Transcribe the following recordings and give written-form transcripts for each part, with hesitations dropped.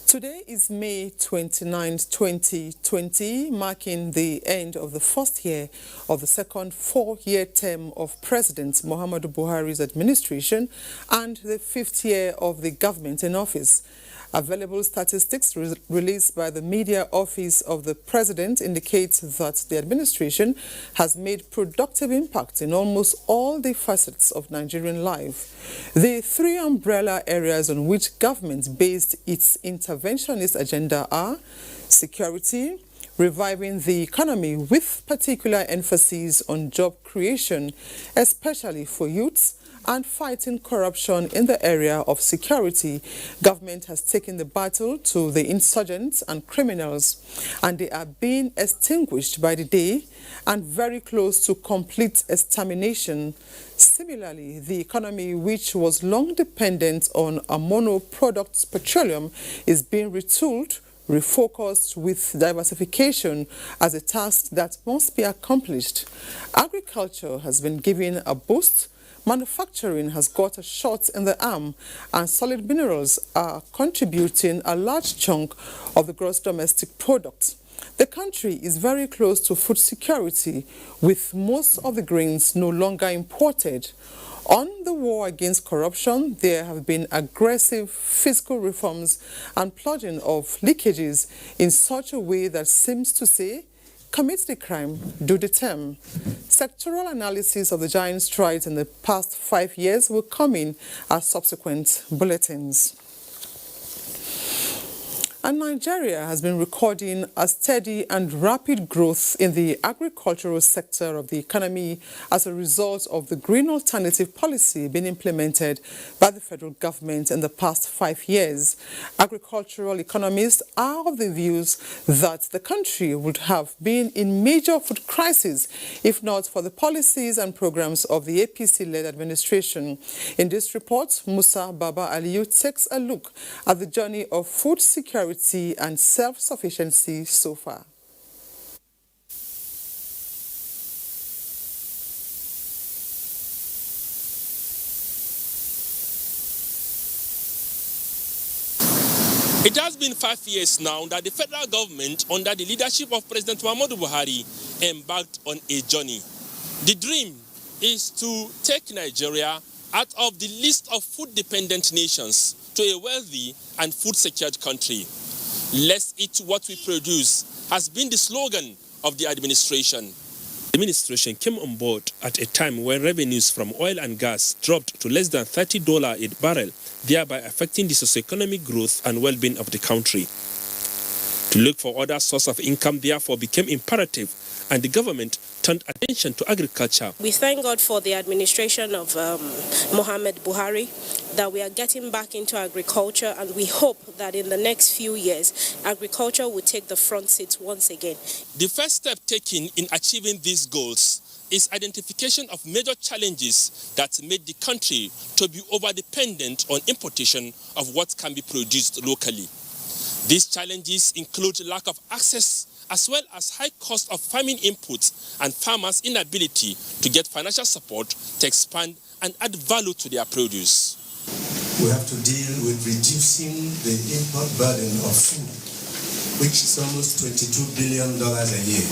Today is May 29, 2020, marking the end of the first year of the second four-year term of President Muhammadu Buhari's administration and the fifth year of the government in office. Available statistics released by the Media Office of the President indicate that the administration has made productive impact in almost all the facets of Nigerian life. The three umbrella areas on which government based its interventionist agenda are security, reviving the economy with particular emphasis on job creation, especially for youths, and fighting corruption in the area of security. Government has taken the battle to the insurgents and criminals, and they are being extinguished by the day and very close to complete extermination. Similarly, the economy, which was long dependent on a monoproduct petroleum, is being retooled, refocused with diversification as a task that must be accomplished. Agriculture has been given a boost. Manufacturing has got a shot in the arm, and solid minerals are contributing a large chunk of the gross domestic product. The country is very close to food security, with most of the grains no longer imported. On the war against corruption, there have been aggressive fiscal reforms and purging of leakages in such a way that seems to say, commit the crime, do the term. Sectoral analysis of the giant strides in the past 5 years will come in as subsequent bulletins. And Nigeria has been recording a steady and rapid growth in the agricultural sector of the economy as a result of the green alternative policy being implemented by the federal government in the past 5 years. Agricultural economists are of the views that the country would have been in major food crisis if not for the policies and programs of the APC-led administration. In this report, Musa Baba Aliyu takes a look at the journey of food security and self-sufficiency so far. It has been 5 years now that the federal government, under the leadership of President Muhammadu Buhari, embarked on a journey. The dream is to take Nigeria out of the list of food-dependent nations to a wealthy and food-secured country. Let's eat what we produce has been the slogan of the administration. The administration came on board at a time when revenues from oil and gas dropped to less than $30 a barrel, thereby affecting the socioeconomic growth and well-being of the country. To look for other sources of income therefore became imperative, and the government turned attention to agriculture. We thank God for the administration of Muhammad Buhari, that we are getting back into agriculture, and we hope that in the next few years, agriculture will take the front seat once again. The first step taken in achieving these goals is identification of major challenges that made the country to be over-dependent on importation of what can be produced locally. These challenges include lack of access as well as high cost of farming inputs and farmers' inability to get financial support to expand and add value to their produce. We have to deal with reducing the import burden of food, which is almost $22 billion a year.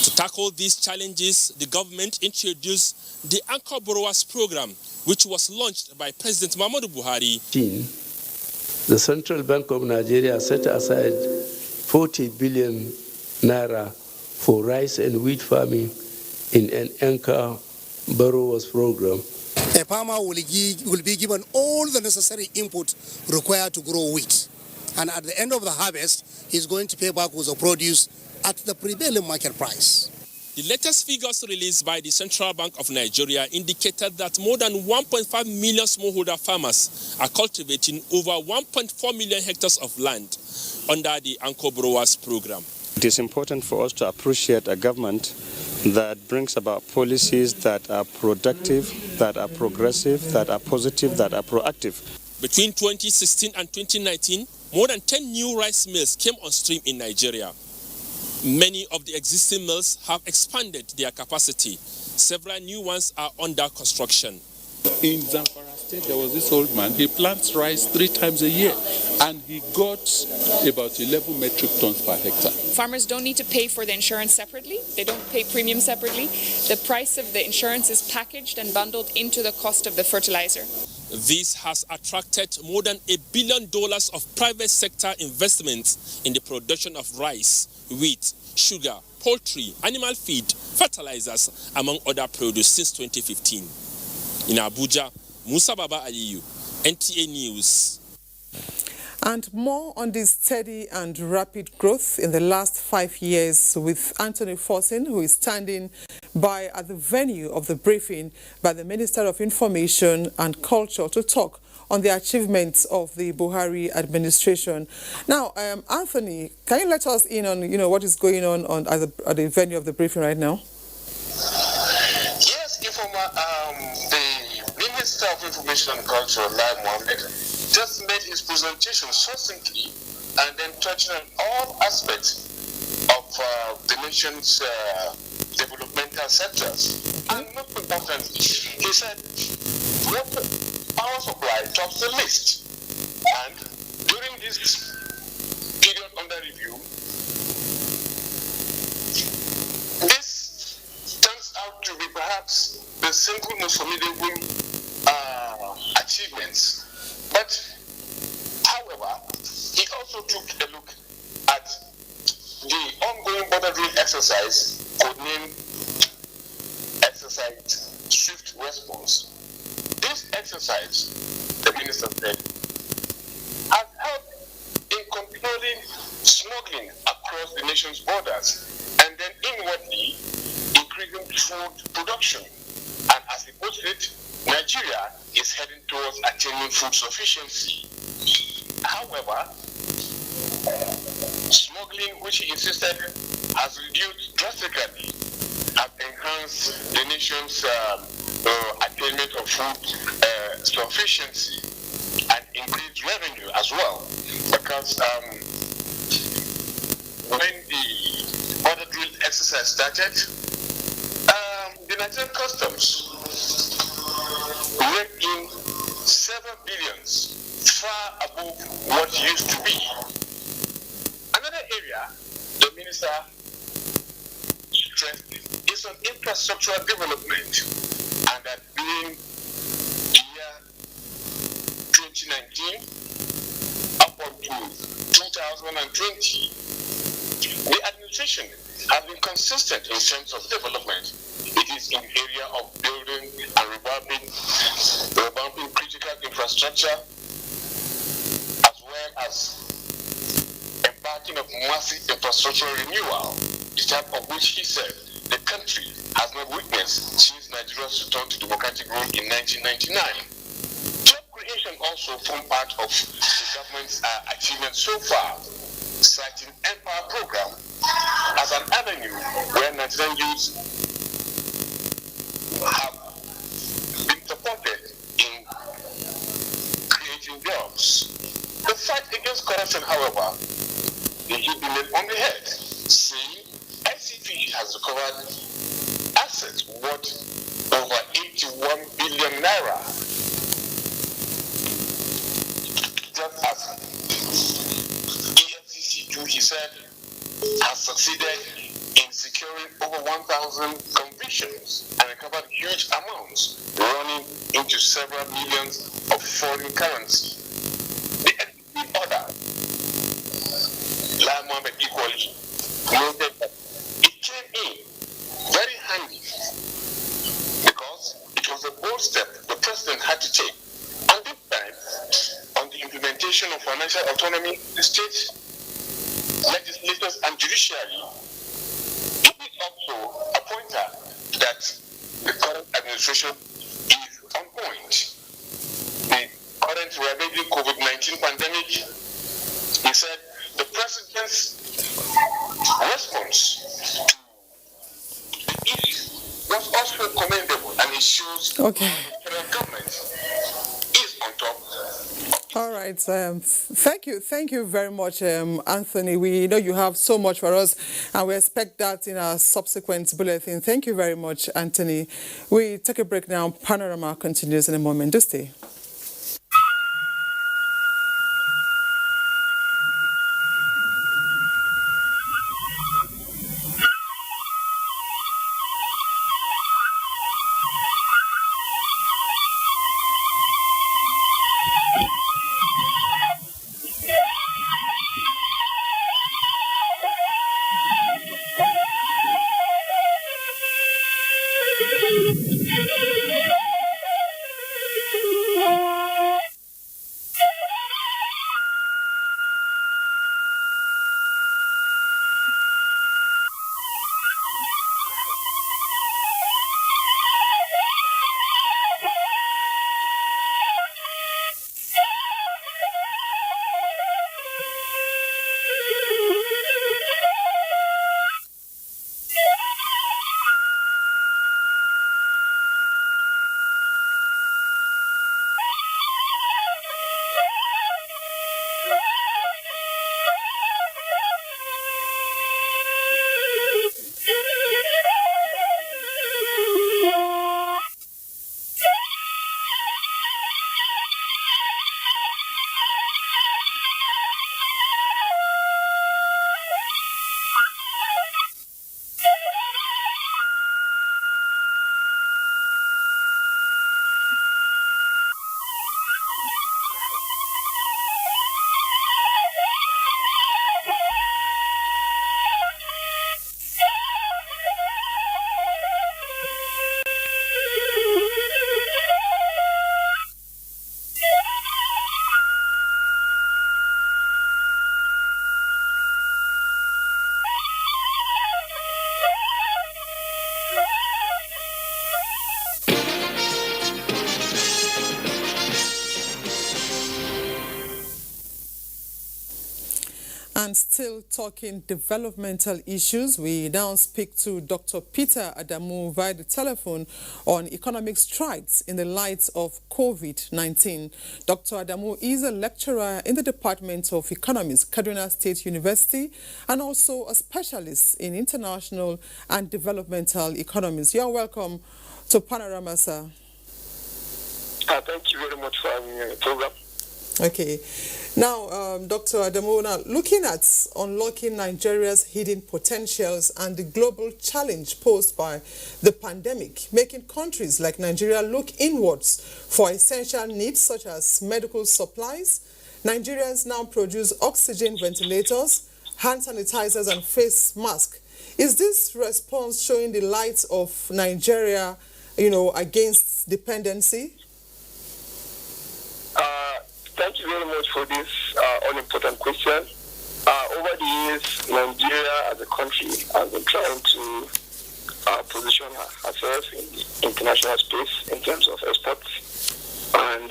To tackle these challenges, the government introduced the Anchor Borrowers Program, which was launched by President Muhammadu Buhari. The Central Bank of Nigeria set aside 40 billion naira for rice and wheat farming in an Anchor Borrowers Program. A farmer will be given all the necessary input required to grow wheat. And at the end of the harvest, he's going to pay back with the produce at the prevailing market price. The latest figures released by the Central Bank of Nigeria indicated that more than 1.5 million smallholder farmers are cultivating over 1.4 million hectares of land under the Anchor Borrowers Program. It is important for us to appreciate a government that brings about policies that are productive, that are progressive, that are positive, that are proactive. Between 2016 and 2019, more than 10 new rice mills came on stream in Nigeria. Many of the existing mills have expanded their capacity. Several new ones are under construction. In Zamfara state, there was this old man. He plants rice 3 times a year, and he got about 11 metric tons per hectare. Farmers don't need to pay for the insurance separately. They don't pay premium separately. The price of the insurance is packaged and bundled into the cost of the fertilizer. This has attracted more than $1 billion of private sector investments in the production of rice, wheat, sugar, poultry, animal feed, fertilizers, among other produce since 2015. In Abuja, Musa Baba Aliyu, NTA News. And more on this steady and rapid growth in the last 5 years with Anthony Forson, who is standing by at the venue of the briefing by the Minister of Information and Culture to talk on the achievements of the Buhari administration. Now, Anthony, can you let us in on, what is going on at the venue of the briefing right now? Yes, Informa, the Minister of Information and Culture, Lai Mohammed, just made his presentation succinctly and then touching on all aspects of the nation's developmental sectors. And most importantly, he said, water power supply tops the list. And during this period under review, this turns out to be perhaps the single most formidable achievements. But, however, he also took a look at the ongoing border drill exercise, codenamed Exercise Swift Response. This exercise, the minister said, has helped in controlling smuggling across the nation's borders and then inwardly increasing food production. And as he puts it, Nigeria is heading towards attaining food sufficiency. However, smuggling, which he insisted has reduced drastically, has enhanced the nation's attainment of food sufficiency and increased revenue as well. Because when the border drill exercise started, the Nigerian customs raked in 7 billions, far above what used to be. Another area the minister stressed is on infrastructural development, and that during the year 2019 up until 2020, the administration has been consistent in terms of development. It is in the area of building and revamping critical infrastructure, as well as embarking of massive infrastructural renewal, the type of which he said the country has not witnessed since Nigeria's return to democratic rule in 1999. Job creation also formed part of the government's achievements so far, citing Empower program as an avenue where Nigerian youths have been supported in creating jobs. The fight against corruption, however, they hit the nail on the head, saying ICP has recovered assets worth over 81 billion naira. Just as EFCC too, he said, has succeeded in securing over 1,000 convictions and recovered huge amounts, running into several millions of foreign currency. The executive order, Lai Mohammed equally noted that it came in very handy because it was a bold step the president had to take. And this time, on the implementation of financial autonomy, the state legislators and judiciary, it is also a pointer that the current administration is on point. The current ravaging COVID-19 pandemic, he said, the president's response to the issue was also commendable, and it shows the federal government is on top. All right. Thank you very much, Anthony. We know you have so much for us, and we expect that in our subsequent bulletin. Thank you very much, Anthony. We take a break now. Panorama continues in a moment. Do stay. And still talking developmental issues, we now speak to Dr. Peter Adamu via the telephone on economic strides in the light of COVID-19. Dr. Adamu is a lecturer in the Department of Economics, Kaduna State University, and also a specialist in international and developmental economies. You're welcome to Panorama, sir. Thank you very much for having me on the program. Okay. Now, Dr. Adamu, looking at unlocking Nigeria's hidden potentials and the global challenge posed by the pandemic, making countries like Nigeria look inwards for essential needs such as medical supplies, Nigerians now produce oxygen ventilators, hand sanitizers and face masks. Is this response showing the light of Nigeria, against dependency? Thank you very much for this all-important question. Over the years, Nigeria as a country has been trying to position herself in the international space in terms of exports, and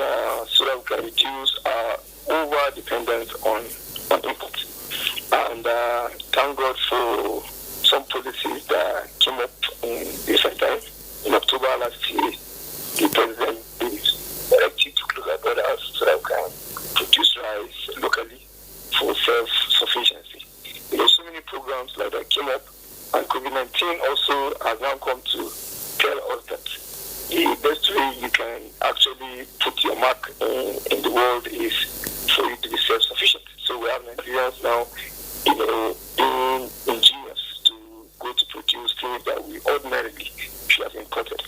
so that we can reduce our over-dependence on imports. And thank God for some policies that came up in recent time. In October last year, the president directed to close our borders so that we can produce rice locally for self-sufficiency. So many programs like that came up, and COVID-19 also has now come to tell us that the best way you can actually put your mark in the world is for you to be self-sufficient. So we have Nigerians now, being ingenious to go to produce things that we ordinarily should have imported.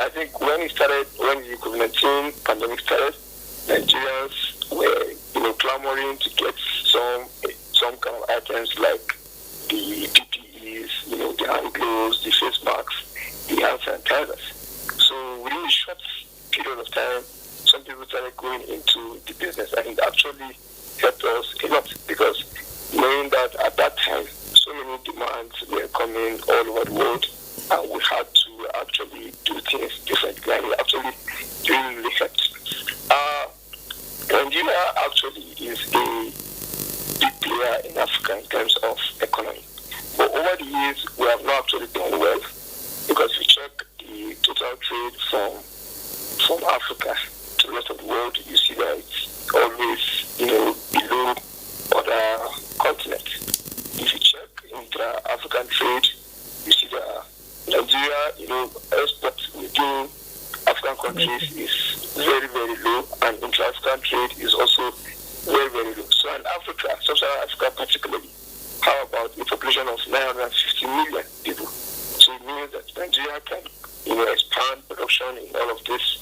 I think when the COVID-19 pandemic started, Nigerians were, clamoring to get some kind of items like the PPEs, the hand gloves, the face masks, the hand sanitizers. So within a short period of time, some people started going into the business, and it actually helped us a lot, because knowing that at that time, so many demands were coming all over the world, and we had to actually do things differently, and it actually really helped. Nigeria actually is a big player in Africa in terms of economy. But over the years, we have not actually done well, because if you check the total trade from Africa to the rest of the world, you see that it's always, below other continents. If you check intra-African trade, you see that Nigeria, exports within African countries is very, very low, and intra-African trade is also very, very low. So in Africa, sub-Saharan Africa particularly, how about a population of 950 million people? So it means that Nigeria can, expand production in all of these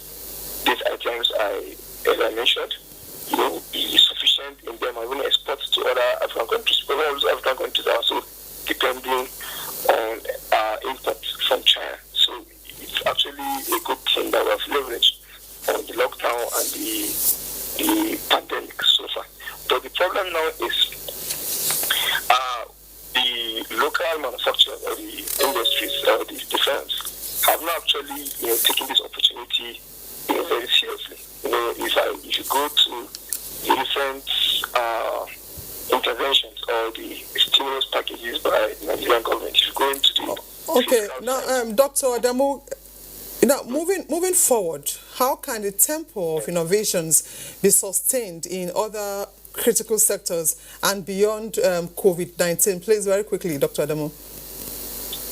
items I mentioned, be sufficient in them, and even export to other African countries. But all those African countries are also depending on import from China. So it's actually a good thing that we have leveraged on the lockdown and the pandemic so far. But the problem now is the local manufacturers or the industries or the defense have not actually taken this opportunity very seriously. If you go to the recent interventions or the stimulus packages by the Nigerian government, if you go into the Dr. Adamu, moving forward, how can the tempo of innovations be sustained in other critical sectors and beyond COVID-19? Please, very quickly, Dr. Adamu.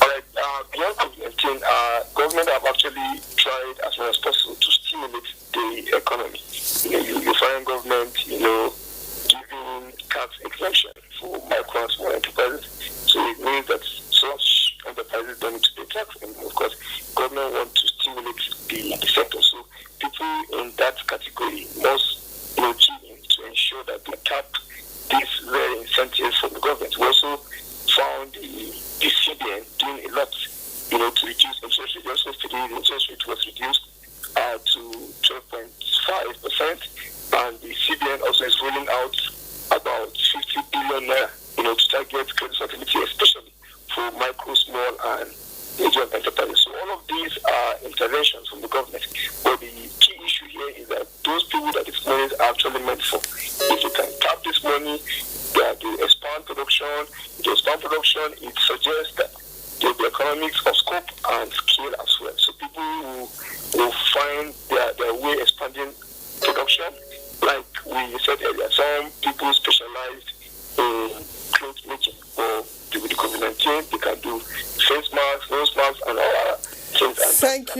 All right. Beyond COVID-19, government have actually tried as much as possible to stimulate the economy. You find government, giving tax exemption for micro and small enterprises. So it means that such enterprises don't need to pay tax. And of course, government wants to stimulate the sector. So people in that category must to ensure that they tap these very incentives from the government. We also found the CBN doing a lot, to reduce interest rate. Also, today the interest rate was reduced to 12.5%, and the CBN also is rolling out about 50 billion naira, to target credit facility, especially for micro, small, and medium enterprises. So all of these are interventions from the government. But the key issue here is that those people that this money is actually meant for, if you can tap this money, they are production, it was farm production, it suggests that the economics of scope and scale as well. So people will find their way expanding production. Like we said earlier, some people specialized in clothes making. Or with the COVID-19, they can do face masks, nose masks, and all other things. Thank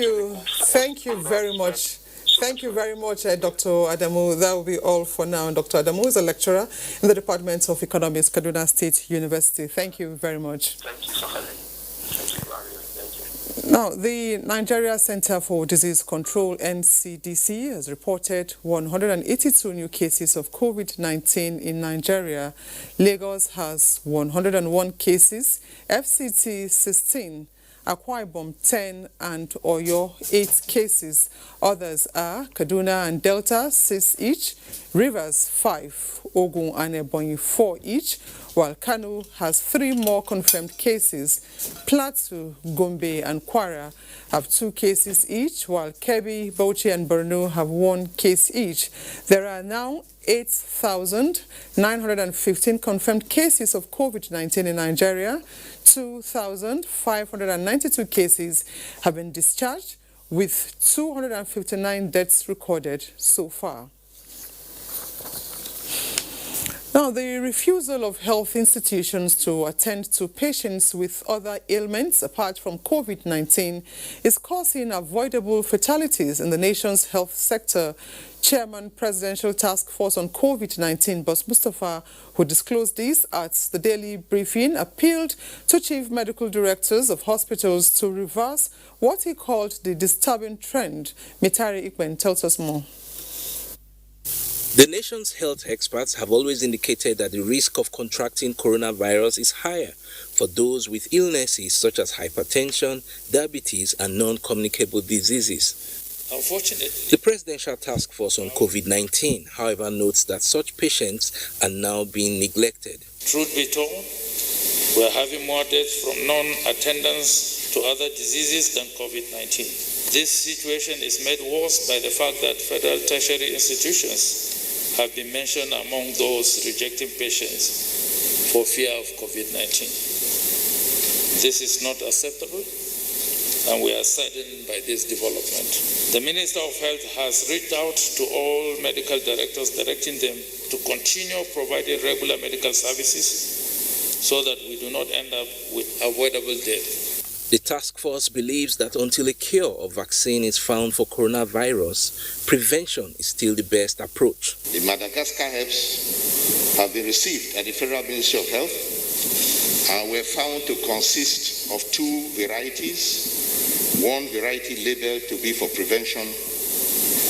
you very much. Thank you very much, Dr. Adamu. That will be all for now. Dr. Adamu is a lecturer in the Department of Economics, Kaduna State University. Thank you very much. Thank you for having me. Thank you, Mario. Thank you. Now, the Nigeria Center for Disease Control, NCDC, has reported 182 new cases of COVID-19 in Nigeria. Lagos has 101 cases, FCT 16, Akwa Ibom 10, and Oyo 8 cases. Others are Kaduna and Delta 6 each, Rivers 5, Ogun and Ebonyi 4 each, while Kano has 3 more confirmed cases. Plateau, Gombe and Kwara have 2 cases each, while Kebbi, Bauchi and Borno have 1 case each. There are now 8,915 confirmed cases of COVID-19 in Nigeria. 2,592 cases have been discharged, with 259 deaths recorded so far. Now, the refusal of health institutions to attend to patients with other ailments apart from COVID-19 is causing avoidable fatalities in the nation's health sector. Chairman, Presidential Task Force on COVID-19, Boss Mustafa, who disclosed this at the daily briefing, appealed to chief medical directors of hospitals to reverse what he called the disturbing trend. Mitari Ikwen tells us more. The nation's health experts have always indicated that the risk of contracting coronavirus is higher for those with illnesses such as hypertension, diabetes, and non-communicable diseases. Unfortunately, the Presidential Task Force on COVID-19, however, notes that such patients are now being neglected. Truth be told, we are having more deaths from non-attendance to other diseases than COVID-19. This situation is made worse by the fact that federal tertiary institutions have been mentioned among those rejecting patients for fear of COVID-19. This is not acceptable, and we are saddened by this development. The Minister of Health has reached out to all medical directors, directing them to continue providing regular medical services so that we do not end up with avoidable death. The task force believes that until a cure or vaccine is found for coronavirus, prevention is still the best approach. The Madagascar herbs have been received at the Federal Ministry of Health and were found to consist of 2 varieties, one variety labeled to be for prevention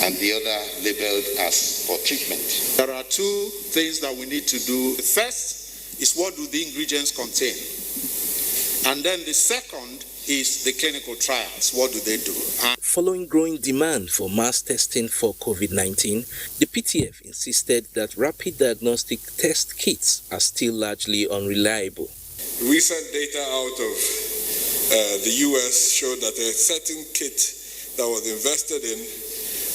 and the other labeled as for treatment. There are 2 things that we need to do. The first is, what do the ingredients contain? And then the second is the clinical trials. What do they do? Following growing demand for mass testing for COVID-19, the PTF insisted that rapid diagnostic test kits are still largely unreliable. Recent data out of the US showed that a certain kit that was invested in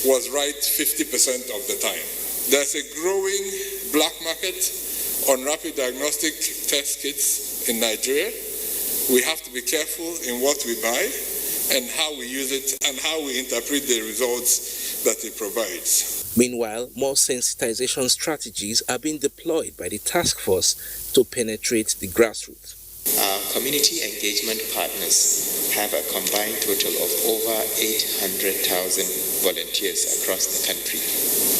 was right 50% of the time. There's a growing black market on rapid diagnostic test kits in Nigeria. We have to be careful in what we buy and how we use it and how we interpret the results that it provides. Meanwhile, more sensitization strategies are being deployed by the task force to penetrate the grassroots. Our community engagement partners have a combined total of over 800,000 volunteers across the country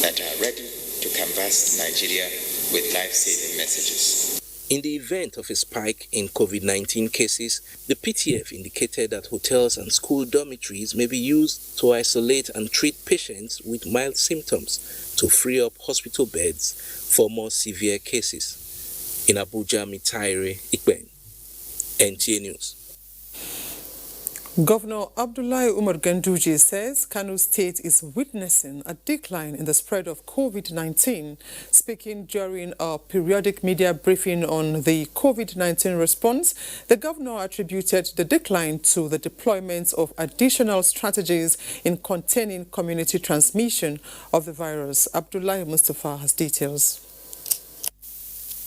that are ready to canvass Nigeria with life-saving messages. In the event of a spike in COVID-19 cases, the PTF indicated that hotels and school dormitories may be used to isolate and treat patients with mild symptoms to free up hospital beds for more severe cases. In Abuja, Mitari Ikben, NTA News. Governor Abdullahi Umar Ganduje says Kano State is witnessing a decline in the spread of COVID-19. Speaking during a periodic media briefing on the COVID-19 response, the governor attributed the decline to the deployment of additional strategies in containing community transmission of the virus. Abdullahi Mustafa has details.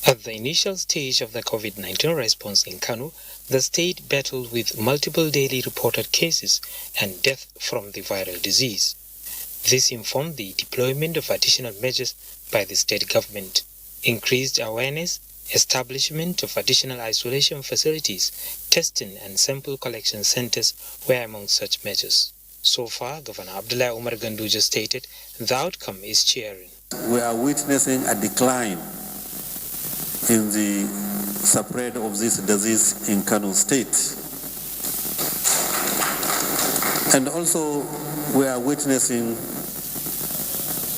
At the initial stage of the COVID-19 response in Kano, the state battled with multiple daily reported cases and death from the viral disease. This informed the deployment of additional measures by the state government. Increased awareness, establishment of additional isolation facilities, testing and sample collection centers were among such measures. So far, Governor Abdullahi Umar Ganduje stated the outcome is cheering. We are witnessing a decline in the spread of this disease in Kano State. And also, we are witnessing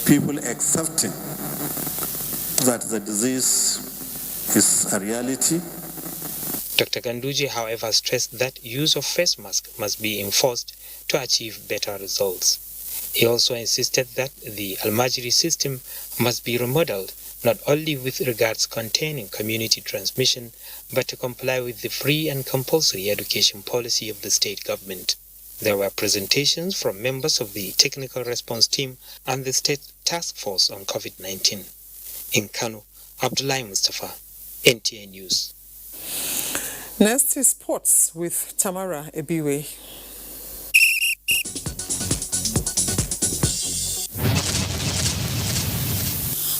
people accepting that the disease is a reality. Dr. Ganduje, however, stressed that use of face masks must be enforced to achieve better results. He also insisted that the Almajiri system must be remodeled, not only with regards containing community transmission, but to comply with the free and compulsory education policy of the state government. There were presentations from members of the technical response team and the state task force on COVID-19. In Kano, Abdullahi Mustafa, NTA News. Next is sports with Tamara Ebiwe.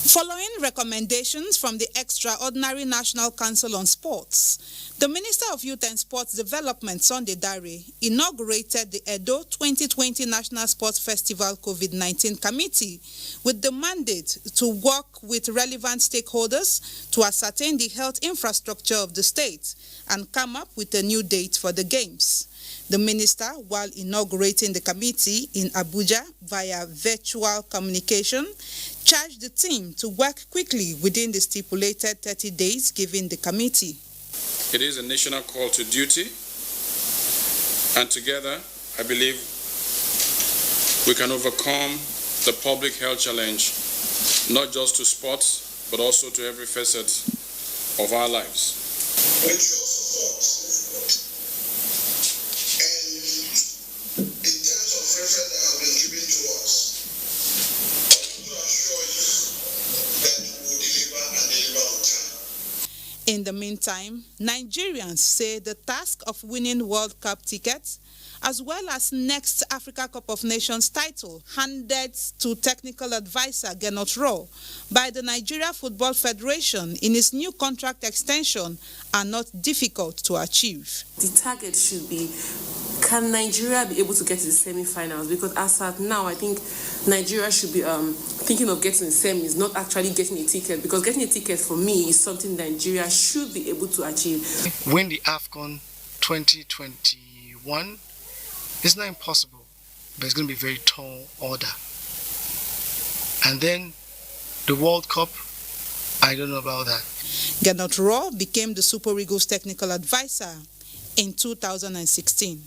Following recommendations from the Extraordinary National Council on Sports, the Minister of Youth and Sports Development, Sunday Dare, inaugurated the Edo 2020 National Sports Festival COVID-19 Committee with the mandate to work with relevant stakeholders to ascertain the health infrastructure of the state and come up with a new date for the Games. The minister, while inaugurating the committee in Abuja via virtual communication, charged the team to work quickly within the stipulated 30 days given the committee. It is a national call to duty, and together, I believe, we can overcome the public health challenge, not just to sports, but also to every facet of our lives. In the meantime, Nigerians say the task of winning World Cup tickets, as well as next Africa Cup of Nations title, handed to technical advisor Gernot Rohr by the Nigeria Football Federation in its new contract extension, are not difficult to achieve. The target should be, can Nigeria be able to get to the semi-finals? Because as at now, I think Nigeria should be thinking of getting the semis, not actually getting a ticket. Because getting a ticket for me is something Nigeria should be able to achieve. Win the AFCON 2021 is not impossible, but it's going to be a very tall order. And then the World Cup, I don't know about that. Gernot Rohr became the Super Eagles technical advisor in 2016.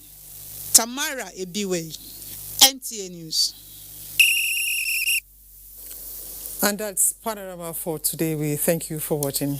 Tamara Ebiwe, NTA News. And that's Panorama for today. We thank you for watching.